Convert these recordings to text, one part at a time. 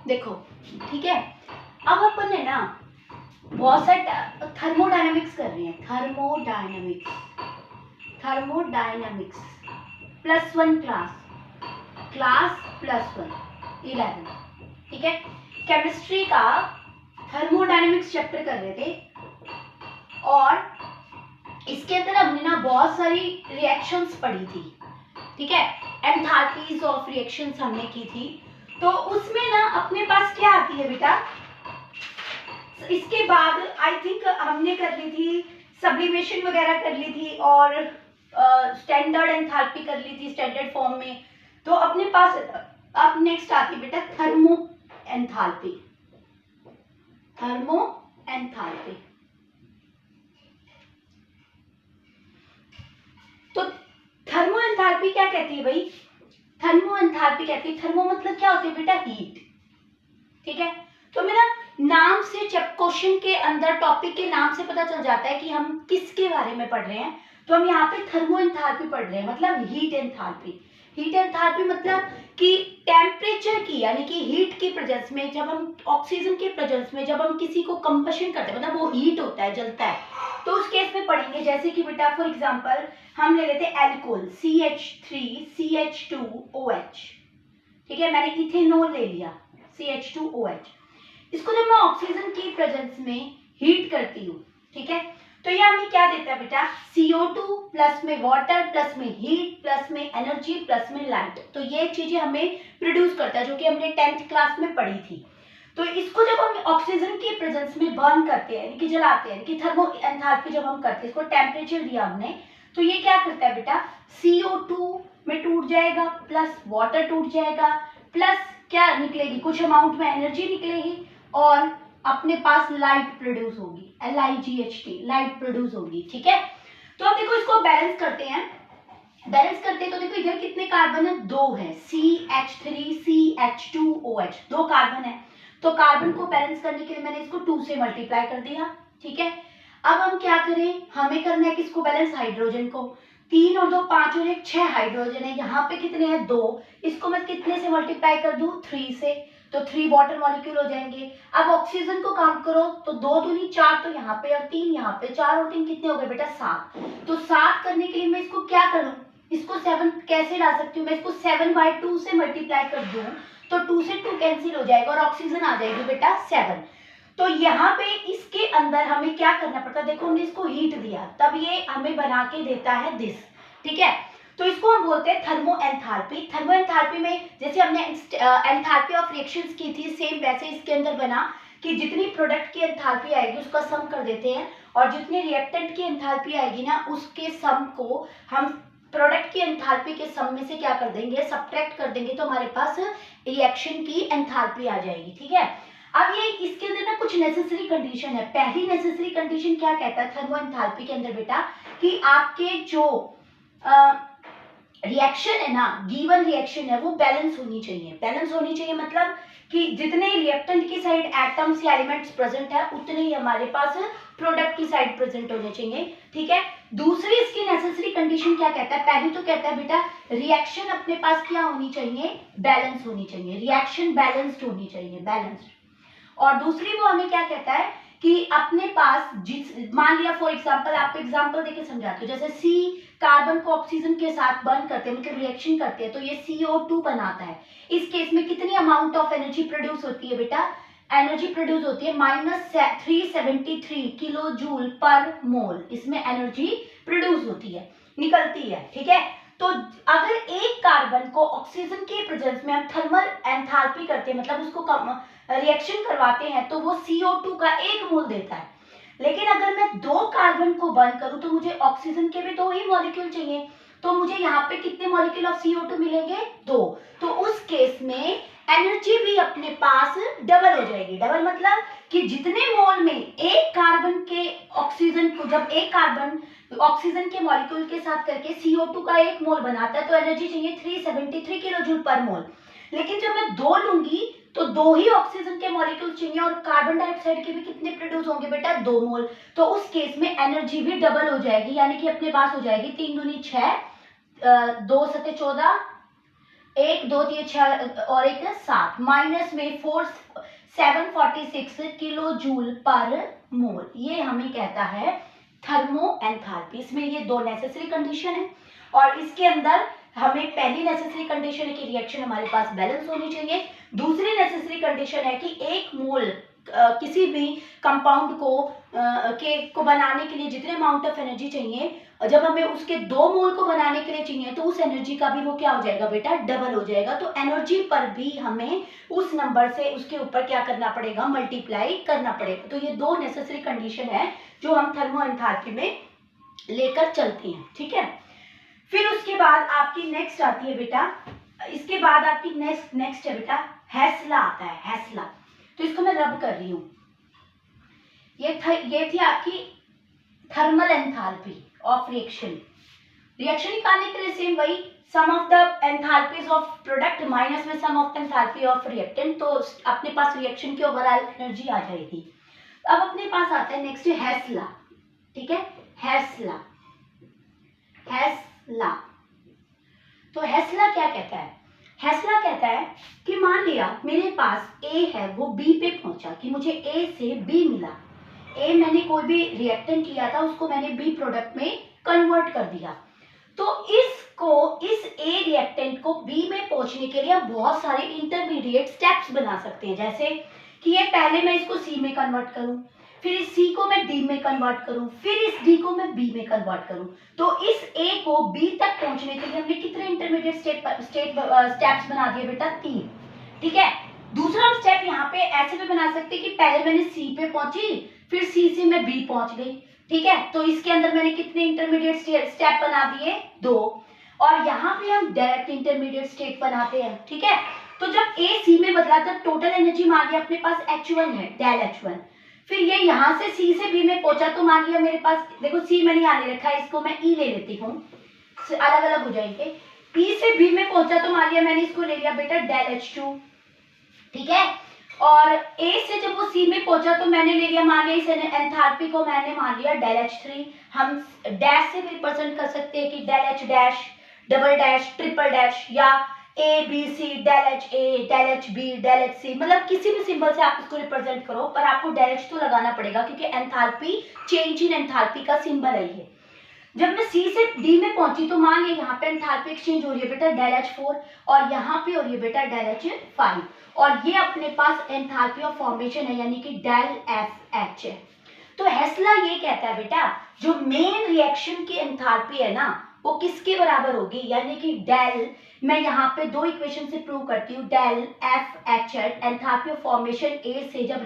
देखो ठीक है, अब अपन है ना बहुत सारे थर्मोडायनेमिक्स कर रहे हैं, थर्मोडायनेमिक्स +1 क्लास +1 11, ठीक है। केमिस्ट्री का थर्मोडायनेमिक्स चैप्टर कर रहे थे और इसके अंदर हमने ना बहुत सारी रिएक्शंस पढ़ी थी, ठीक है, एंथैल्पीज ऑफ रिएक्शंस हमने की थी। तो उसमें ना अपने पास क्या आती है बेटा, इसके बाद आई थिंक हमने कर ली थी सब्लिमेशन वगैरह कर ली थी और स्टैंडर्ड एंथैल्पी कर ली थी स्टैंडर्ड फॉर्म में। तो अपने पास अब नेक्स्ट आती है बेटा थर्मो एंथैल्पी। तो थर्मो एंथैल्पी क्या कहती है भाई, थर्मो एंथैल्पी कहती है, थर्मो मतलब क्या होती है बेटा, हीट, ठीक है। तो मेरा नाम से जब क्वेश्चन के अंदर टॉपिक के नाम से पता चल जाता है कि हम किसके बारे में पढ़ रहे हैं। तो हम यहाँ पे थर्मो एंथैल्पी पढ़ रहे हैं, मतलब हीट एंथैल्पी। हीट एंथैल्पी मतलब कि टेम्परेचर की यानी कि हीट की प्रेजेंस में, जब हम ऑक्सीजन के प्रेजेंस में जब हम किसी को कंबशन करते हैं, मतलब वो हीट होता है, जलता है, तो उस केस में पढ़ेंगे। जैसे कि बेटा फॉर एग्जांपल हम ले लेते हैं एल्कोहल CH3CH2OH, ठीक है, मैंने इथेनॉल ले लिया CH2OH। इसको जब मैं ऑक्सीजन की प्रेजेंस में हीट करती हूँ, ठीक है, तो ये हमें क्या देता है बेटा, CO2 प्लस में वाटर प्लस में हीट प्लस में एनर्जी प्लस में लाइट। तो ये चीजें हमें प्रोड्यूस करता है, जो कि हमने 10th क्लास में पढ़ी थी। तो इसको जब हम ऑक्सीजन की प्रेजेंस में बर्न करते हैं, यानी कि जलाते हैं, कि थर्मो एंथैल्पी जब हम करते हैं, इसको टेम्परेचर दिया हमने, तो ये क्या करता है बेटा, CO2 में टूट जाएगा प्लस वाटर टूट जाएगा प्लस क्या निकलेगी, कुछ अमाउंट में एनर्जी निकलेगी और अपने पास लाइट प्रोड्यूस होगी, LIGHT, लाइट प्रोड्यूस होगी, ठीक है। तो अब देखो इसको बैलेंस करते हैं, तो देखो इधर कितने कार्बन है, 2 है, CH3CH2OH, 2 कार्बन है। तो कार्बन को बैलेंस करने के लिए मैंने इसको 2 से मल्टीप्लाई कर दिया, ठीक है। अब हम क्या करें, हमें करना है किसको बैलेंस, हाइड्रोजन को। 3 और 2 5 और 1 6 हाइड्रोजन है, यहाँ पे कितने हैं, 2। इसको मैं कितने से मल्टीप्लाई कर दूं, 3 से, तो 3 वाटर मॉलिक्यूल हो जाएंगे। अब ऑक्सीजन को काउंट करो तो 2 दूनी 4 तो यहाँ पे और 3 यहाँ पे, 4 और 3 कितने हो गए बेटा, 7। तो 7 करने के लिए मैं इसको क्या करूं, इसको 7 कैसे ला सकती हूँ, मैं इसको 7/2 से मल्टीप्लाई कर दूं तो 2 से 2 कैंसिल हो जाएगा और ऑक्सीजन आ जाएगी बेटा 7। तो यहाँ पे इसके अंदर हमें क्या करना पड़ता है, देखो हमने इसको हीट दिया तब ये हमें बना के देता है दिस, ठीक है। तो इसको हम बोलते हैं थर्मो एंथैल्पी। थर्मो एंथैल्पी में जैसे हमने एंथैल्पी ऑफ रिएक्शंस की थी, सेम वैसे इसके अंदर बना कि जितनी प्रोडक्ट की एंथैल्पी आएगी उसका सम कर देते हैं और जितनी रिएक्टेंट की एंथैल्पी आएगी ना उसके सम को हम प्रोडक्ट की एंथैल्पी के सम में से क्या कर देंगे, सब्ट्रैक्ट कर देंगे, तो हमारे पास रिएक्शन की एंथैल्पी आ जाएगी, ठीक है। अब ये इसके अंदर ना कुछ नेसेसरी कंडीशन है। पहली नेसेसरी कंडीशन क्या कहता है थर्मो एंथैल्पी के अंदर बेटा, कि आपके जो रिएक्शन है ना, गिवन रिएक्शन है, वो बैलेंस होनी चाहिए। बैलेंस होनी चाहिए मतलब कि जितने रिएक्टेंट की साइड एटम्स या एलिमेंट्स प्रेजेंट है उतने ही हमारे पास प्रोडक्ट की साइड प्रेजेंट होने चाहिए, ठीक है। दूसरी इसकी नेसेसरी कंडीशन क्या कहता है, पहली तो कहता है बेटा रिएक्शन अपने पास क्या होनी चाहिए, बैलेंस होनी चाहिए, रिएक्शन बैलेंस्ड होनी चाहिए, बैलेंस्ड। और दूसरी वो हमें क्या कहता है कि अपने पास जिस, मान लिया फॉर एग्जांपल, आपको एग्जांपल देके समझाती हूँ, जैसे सी कार्बन को ऑक्सीजन के साथ बर्न करते हैं, मतलब रिएक्शन करते हैं, तो ये CO2 बनाता है। इस केस में कितनी अमाउंट ऑफ एनर्जी प्रोड्यूस होती है बेटा, एनर्जी प्रोड्यूस होती है -373 किलो जूल पर मोल, इसमें एनर्जी प्रोड्यूस होती है, निकलती है, ठीक है। तो अगर एक कार्बन को ऑक्सीजन के प्रेजेंस में हम थर्मल एंथैल्पी करते हैं, मतलब उसको रिएक्शन करवाते हैं, तो वो CO2 का 1 मोल देता है। लेकिन अगर मैं 2 कार्बन को बर्न करूं तो मुझे ऑक्सीजन के भी 2 ही मॉलिक्यूल चाहिए, तो मुझे यहाँ पे कितने मॉलिक्यूल ऑफ CO2 मिलेंगे, 2। तो उस केस में एनर्जी भी अपने पास डबल हो जाएगी। डबल मतलब कि जितने मोल में एक कार्बन के ऑक्सीजन को, जब एक कार्बन ऑक्सीजन के मॉलिक्यूल के साथ करके CO2 का 1 मोल बनाता है तो एनर्जी चाहिए 373 किलो जूल पर मोल। लेकिन जब मैं 2 लूंगी तो 2 ही ऑक्सीजन के मॉलिक्यूल चाहिए और कार्बन डाइऑक्साइड के भी कितने प्रोड्यूस होंगे बेटा, 2 मोल। तो उस केस में एनर्जी भी डबल हो जाएगी, यानी कि अपने पास हो जाएगी 3 दूनी 6, 2 सते 14, 1 2 3 6 और एक 7 माइनस में 746 किलो जूल पर मोल, ये हमें कहता है थर्मो एंथैल्पी। इसमें ये दो नेसेसरी कंडीशन है और इसके अंदर हमें पहली नेसेसरी कंडीशन है कि रिएक्शन हमारे पास बैलेंस होनी चाहिए। दूसरी नेसेसरी कंडीशन है कि एक मोल किसी भी कंपाउंड को बनाने के लिए जितने अमाउंट ऑफ एनर्जी चाहिए, जब हमें उसके 2 मोल को बनाने के लिए चाहिए तो उस एनर्जी का भी वो क्या हो जाएगा बेटा, डबल हो जाएगा। तो एनर्जी पर भी हमें उस नंबर से उसके ऊपर क्या करना पड़ेगा, मल्टीप्लाई करना पड़ेगा। तो ये दो नेसेसरी कंडीशन है जो हम थर्मो एंथैल्पी में लेकर चलते हैं, ठीक है। फिर उसके बाद आपकी नेक्स्ट आती है बेटा, इसके बाद आपकी नेक्स्ट है बेटा हेस्ला आता है, हेस्ला। तो इसको मैं रब कर रही हूं। ये थी आपकी thermal enthalpy of reaction. Reaction निकालने के लिए सेम वही sum of the enthalpies of product minus में sum of the enthalpy of reactant, तो अपने पास रिएक्शन की ओवरऑल एनर्जी आ जाएगी। अब अपने पास आता है नेक्स्ट हेस्ला, ठीक है, हेस्ला। हेस्ला तो हेस्ला क्या कहता है, हेस्ला कहता है कि मान लिया मेरे पास A है, वो B पे पहुंचा, कि मुझे A से B मिला। A मैंने कोई भी रिएक्टेंट लिया था, उसको मैंने B प्रोडक्ट में कन्वर्ट कर दिया। तो इस A रिएक्टेंट को B में पहुंचने के लिए हम बहुत सारे इंटरमीडिएट स्टेप्स बना सकते हैं, जैसे कि ये पहले मैं इसको C में कन्वर्ट करूं, फिर इस C को मैं D में कन्वर्ट करूं, फिर इस D को मैं B में कन्वर्ट करूं। तो इस A को B तक पहुंचने के लिए हमने कितने इंटरमीडिएट स्टेप्स बना दिए बेटा, 3, ठीक है। दूसरा हम स्टेप यहाँ पे ऐसे भी बना सकते हैं कि पहले मैंने C पे पहुंची, फिर C से मैं B पहुंच गई, ठीक है। तो इसके अंदर मैंने कितने इंटरमीडिएट स्टेप बना दिए, 2। और यहाँ पे हम डायरेक्ट इंटरमीडिएट स्टेट बनाते हैं, ठीक है। तो जब A C में बदला तब टोटल एनर्जी मान लिया अपने पास H1 है, डेल H1। फिर ये यहाँ से C से B में पहुंचा, तो मान लिया मेरे पास, देखो C मैंने यहाँ ले रखा है, इसको मैं E ले लेती हूँ, अलग अलग हो जाएंगे। E से B में पहुंचा तो मान लिया मैंने इसको ले लिया बेटा डेल H2, ठीक है। और A से जब वो C में पहुंचा तो मैंने ले लिया, मान लिया इस एंथैल्पी को मैंने मान लिया डेल H3। हम डैश से भी रिप्रेजेंट कर सकते हैं कि del H dash, double dash, triple dash, या ABC, del HA, del HB, del HC, मतलब किसी भी सिंबल से आप इसको रिप्रेजेंट करो, पर आपको डेल H तो लगाना पड़ेगा क्योंकि एंथैल्पी, चेंज इन एंथैल्पी का सिंबल है ये। जब मैं C से D में पहुंची तो मान लिया यहाँ पे एंथैल्पी एक्सचेंज हो रही है बेटा डेल H4 और यहाँ पे हो रही है बेटा डेल H5, और ये अपने पास एंथैल्पी ऑफ फॉर्मेशन है यानी कि डेल FH है। तो हेस्ला ये कहता है बेटा जो मेन रिएक्शन की एंथैल्पी है ना वो किसके बराबर होगी, यानी कि डेल, मैं यहाँ पे दो इक्वेशन से प्रूव करती हूँ, del FH enthalpy of formation A से जब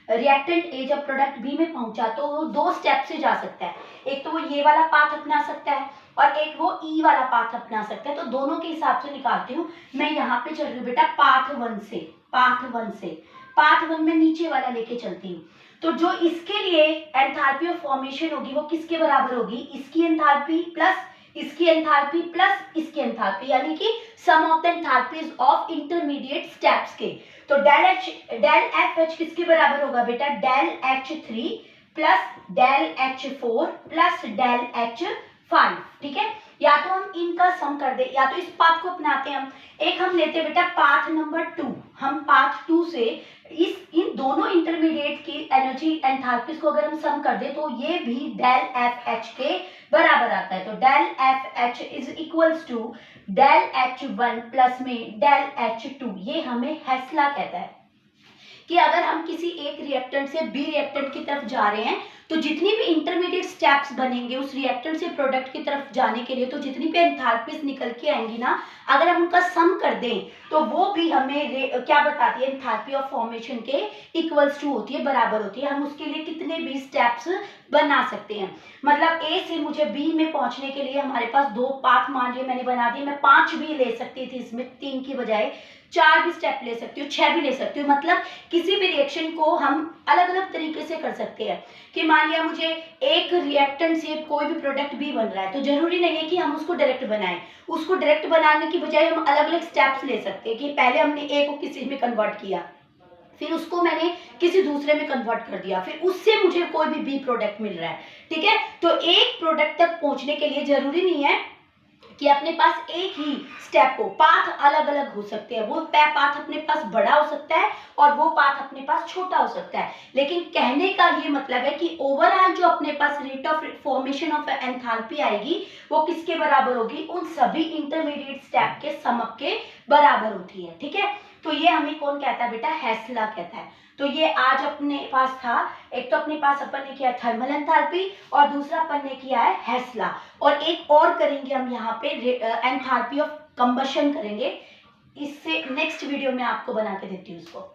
रिएक्टेंट A जब प्रोडक्ट B में पहुंचा तो वो 2 स्टेप से जा सकता है, एक तो वो ये वाला पाथ अपना सकता है और एक वो E वाला पाथ अपना सकता है। तो दोनों के हिसाब से निकालती हूँ। मैं यहाँ पे चल रही हूँ बेटा पाथ 1 में नीचे वाला लेके चलती हूँ। तो जो इसके लिए एंथैल्पी ऑफ फॉर्मेशन होगी वो किसके बराबर होगी, इसकी एंथैल्पी प्लस इसकी एंथैल्पी प्लस इसकी एंथैल्पी, यानी कि sum of the enthalpies of intermediate steps के। तो डेल FH किसके बराबर होगा बेटा, del H3 plus del H4 plus del H5, ठीक है। या तो हम इनका सम कर दे या तो इस पाथ को अपनाते हैं हम। एक हम लेते बेटा पाथ नंबर 2, हम पाथ 2 से इन दोनों इंटरमीडिएट की एनर्जी एंथैल्पीज को अगर हम सम कर दे तो ये भी डेल FH के बराबर आता है। तो del FH is equals to del H1 plus में डेल H2। ये हमें हेस्ला कहता है कि अगर हम किसी एक रिएक्टेंट से बी रिएक्टेंट की तरफ जा रहे हैं तो जितनी भी इंटरमीडिएट स्टेप्स बनेंगे उस रिएक्टेंट से प्रोडक्ट की तरफ जाने के लिए, तो जितनी भी एंथैल्पीज निकल के आएंगी ना, अगर हम उनका सम कर दें तो वो भी हमें क्या बताती है, एंथैल्पी ऑफ फॉर्मेशन के इक्वल्स टू होती है, बराबर होती है। हम उसके लिए कितने भी स्टेप्स बना सकते हैं। मतलब A से मुझे B में पहुंचने के लिए हमारे पास 2 पाथ मान लिए मैंने बना दिए, मैं 5 भी ले सकती थी इसमें, 3 की बजाय 4 भी स्टेप ले सकती हूँ, 6 भी ले सकती हूँ। मतलब किसी भी रिएक्शन को हम अलग अलग तरीके से कर सकते हैं कि मान लिया मुझे एक रिएक्टेंट से कोई भी प्रोडक्ट भी बन रहा है तो जरूरी नहीं है कि हम उसको डायरेक्ट बनाएं, उसको डायरेक्ट बनाने की बजाय हम अलग अलग स्टेप्स ले सकते हैं कि पहले हमने A को किसी में कन्वर्ट किया, फिर उसको मैंने किसी दूसरे में कन्वर्ट कर दिया, फिर उससे मुझे कोई भी B प्रोडक्ट मिल रहा है, ठीक है। तो एक प्रोडक्ट तक पहुंचने के लिए जरूरी नहीं है कि अपने पास एक ही स्टेप को पाथ अलग अलग हो सकते हैं, वो पाथ अपने पास बड़ा हो सकता है और वो पाथ अपने पास छोटा हो सकता है, लेकिन कहने का ये मतलब है कि ओवरऑल जो अपने पास rate of formation of enthalpy आएगी वो किसके बराबर होगी, उन सभी इंटरमीडिएट स्टेप के समअप के बराबर होती है। ठीक है, तो ये हमें कौन कहता है बेटा, हेस्ला कहता है। तो ये आज अपने पास था, एक तो अपने पास अपन ने किया थर्मल एंथैल्पी और दूसरा अपन ने किया है हेस्ला, और एक और करेंगे हम यहाँ पे एंथैल्पी ऑफ कंबशन करेंगे, इससे नेक्स्ट वीडियो में आपको बना के देती हूँ उसको।